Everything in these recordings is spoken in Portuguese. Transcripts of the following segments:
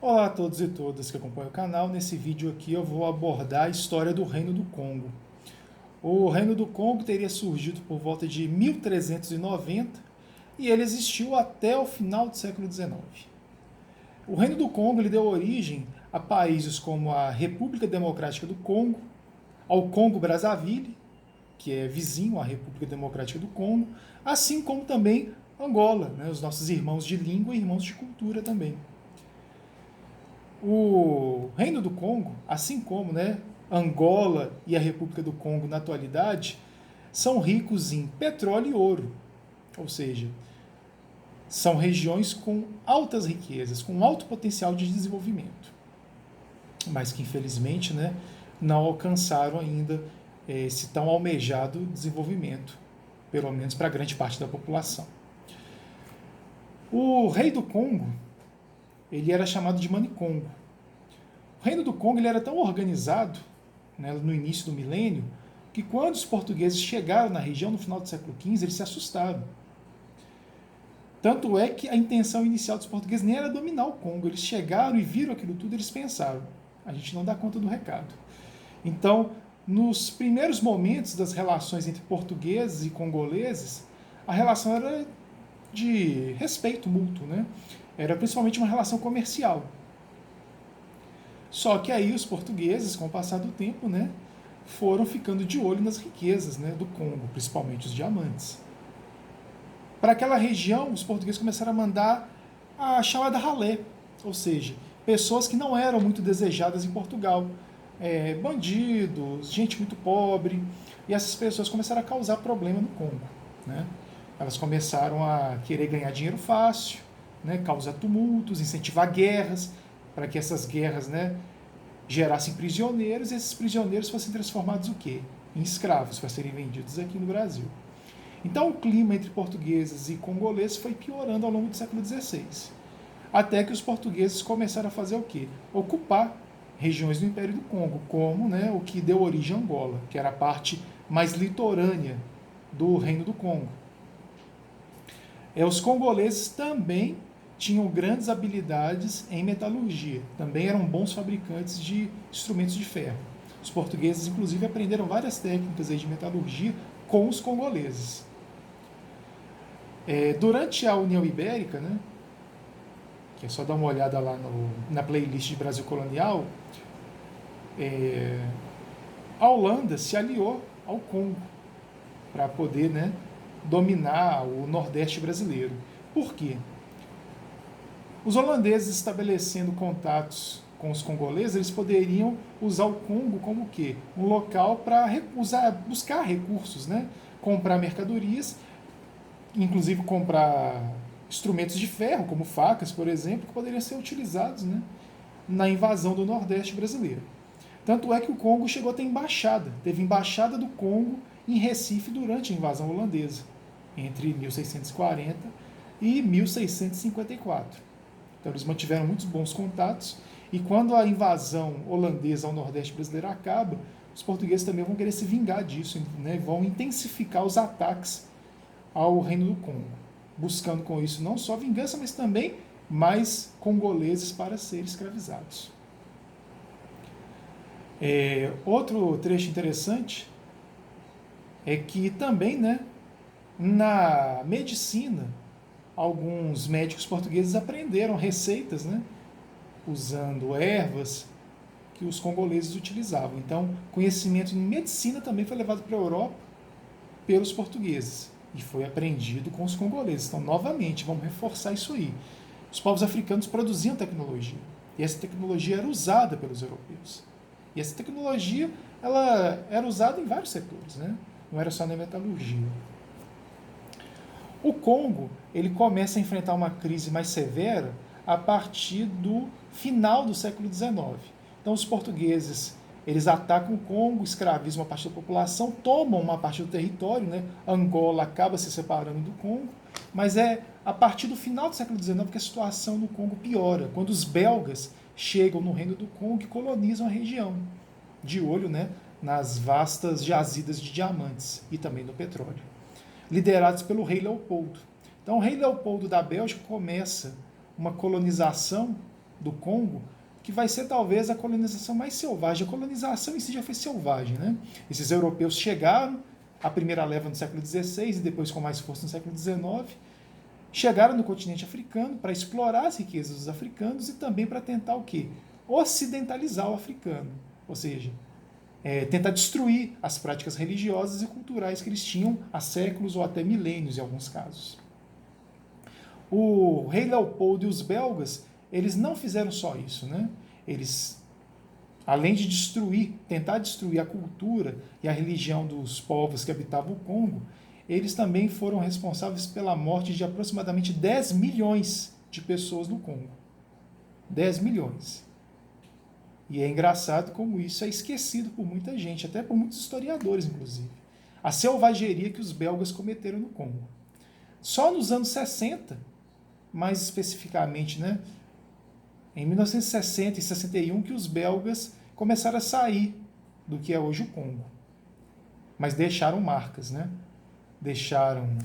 Olá a todos e todas que acompanham o canal. Nesse vídeo aqui eu vou abordar a história do Reino do Congo. O Reino do Congo teria surgido por volta de 1390 e ele existiu até o final do século XIX. O Reino do Congo ele deu origem a países como a República Democrática do Congo, ao Congo-Brazzaville, que é vizinho à República Democrática do Congo, assim como também Angola, né, os nossos irmãos de língua e irmãos de cultura também. O Reino do Congo, assim como Angola e a República do Congo na atualidade, são ricos em petróleo e ouro, ou seja, são regiões com altas riquezas, com alto potencial de desenvolvimento, mas que infelizmente não alcançaram ainda esse tão almejado desenvolvimento, pelo menos para grande parte da população. O rei do Congo, ele era chamado de Manicongo. O Reino do Congo ele era tão organizado, no início do milênio, que quando os portugueses chegaram na região no final do século XV, eles se assustaram. Tanto é que a intenção inicial dos portugueses nem era dominar o Congo. Eles chegaram e viram aquilo tudo, eles pensaram, a gente não dá conta do recado. Então, nos primeiros momentos das relações entre portugueses e congoleses, a relação era de respeito mútuo, Era principalmente uma relação comercial. Só que aí os portugueses, com o passar do tempo, foram ficando de olho nas riquezas do Congo, principalmente os diamantes. Para aquela região, os portugueses começaram a mandar a chamada ralé, ou seja, pessoas que não eram muito desejadas em Portugal, bandidos, gente muito pobre, e essas pessoas começaram a causar problema no Congo. Elas começaram a querer ganhar dinheiro fácil, causar tumultos, incentivar guerras, para que essas guerras gerassem prisioneiros, e esses prisioneiros fossem transformados o quê? Em escravos, para serem vendidos aqui no Brasil. Então o clima entre portugueses e congoleses foi piorando ao longo do século XVI, até que os portugueses começaram a fazer o quê? Ocupar regiões do Império do Congo, como o que deu origem a Angola, que era a parte mais litorânea do Reino do Congo. Os congoleses também tinham grandes habilidades em metalurgia, também eram bons fabricantes de instrumentos de ferro. Os portugueses, inclusive, aprenderam várias técnicas de metalurgia com os congoleses. Durante a União Ibérica, que é só dar uma olhada lá na playlist de Brasil Colonial, a Holanda se aliou ao Congo para poder dominar o Nordeste brasileiro. Por quê? Os holandeses estabelecendo contatos com os congoleses, eles poderiam usar o Congo como o quê? Um local para buscar recursos, comprar mercadorias, inclusive comprar instrumentos de ferro, como facas, por exemplo, que poderiam ser utilizados na invasão do Nordeste brasileiro. Tanto é que o Congo chegou a ter embaixada. Teve embaixada do Congo em Recife durante a invasão holandesa, entre 1640 e 1654. Então eles mantiveram muitos bons contatos, e quando a invasão holandesa ao Nordeste brasileiro acaba, os portugueses também vão querer se vingar disso, vão intensificar os ataques ao Reino do Congo, buscando com isso não só vingança, mas também mais congoleses para serem escravizados. Outro trecho interessante é que também, na medicina, alguns médicos portugueses aprenderam receitas, usando ervas que os congoleses utilizavam. Então, conhecimento em medicina também foi levado para a Europa pelos portugueses e foi aprendido com os congoleses. Então, novamente, vamos reforçar isso aí. Os povos africanos produziam tecnologia, e essa tecnologia era usada pelos europeus. E essa tecnologia ela era usada em vários setores, não era só na metalurgia. O Congo ele começa a enfrentar uma crise mais severa a partir do final do século XIX. Então os portugueses eles atacam o Congo, escravizam uma parte da população, tomam uma parte do território, Angola acaba se separando do Congo, mas é a partir do final do século XIX que a situação no Congo piora, quando os belgas chegam no Reino do Congo e colonizam a região, de olho nas vastas jazidas de diamantes e também no petróleo, liderados pelo rei Leopoldo. Então o rei Leopoldo da Bélgica começa uma colonização do Congo, que vai ser talvez a colonização mais selvagem. A colonização em si já foi selvagem, né? Esses europeus chegaram, a primeira leva no século XVI e depois com mais força no século XIX, chegaram no continente africano para explorar as riquezas dos africanos e também para tentar o quê? Ocidentalizar o africano, ou seja, tentar destruir as práticas religiosas e culturais que eles tinham há séculos ou até milênios em alguns casos. O rei Leopoldo e os belgas, eles não fizeram só isso, né? Eles, além de tentar destruir a cultura e a religião dos povos que habitavam o Congo, eles também foram responsáveis pela morte de aproximadamente 10 milhões de pessoas no Congo. 10 milhões. E é engraçado como isso é esquecido por muita gente, até por muitos historiadores, inclusive. A selvageria que os belgas cometeram no Congo. Só nos anos 60, mais especificamente, né, em 1960 e 61, que os belgas começaram a sair do que é hoje o Congo. Mas deixaram marcas, né? Deixaram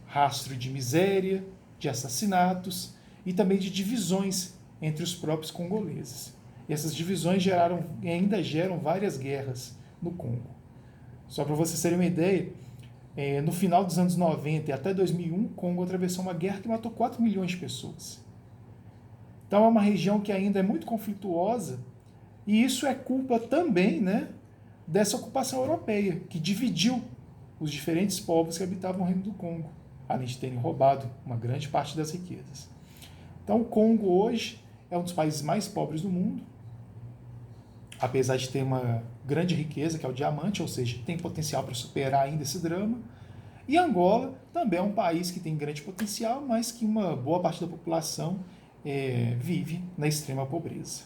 rastro de miséria, de assassinatos e também de divisões entre os próprios congoleses. E essas divisões geraram e ainda geram várias guerras no Congo. Só para vocês terem uma ideia, no final dos anos 90 e até 2001, o Congo atravessou uma guerra que matou 4 milhões de pessoas. Então é uma região que ainda é muito conflituosa e isso é culpa também, né, dessa ocupação europeia, que dividiu os diferentes povos que habitavam o Reino do Congo, além de terem roubado uma grande parte das riquezas. Então o Congo hoje é um dos países mais pobres do mundo, apesar de ter uma grande riqueza, que é o diamante, ou seja, tem potencial para superar ainda esse drama. E Angola também é um país que tem grande potencial, mas que uma boa parte da população vive na extrema pobreza.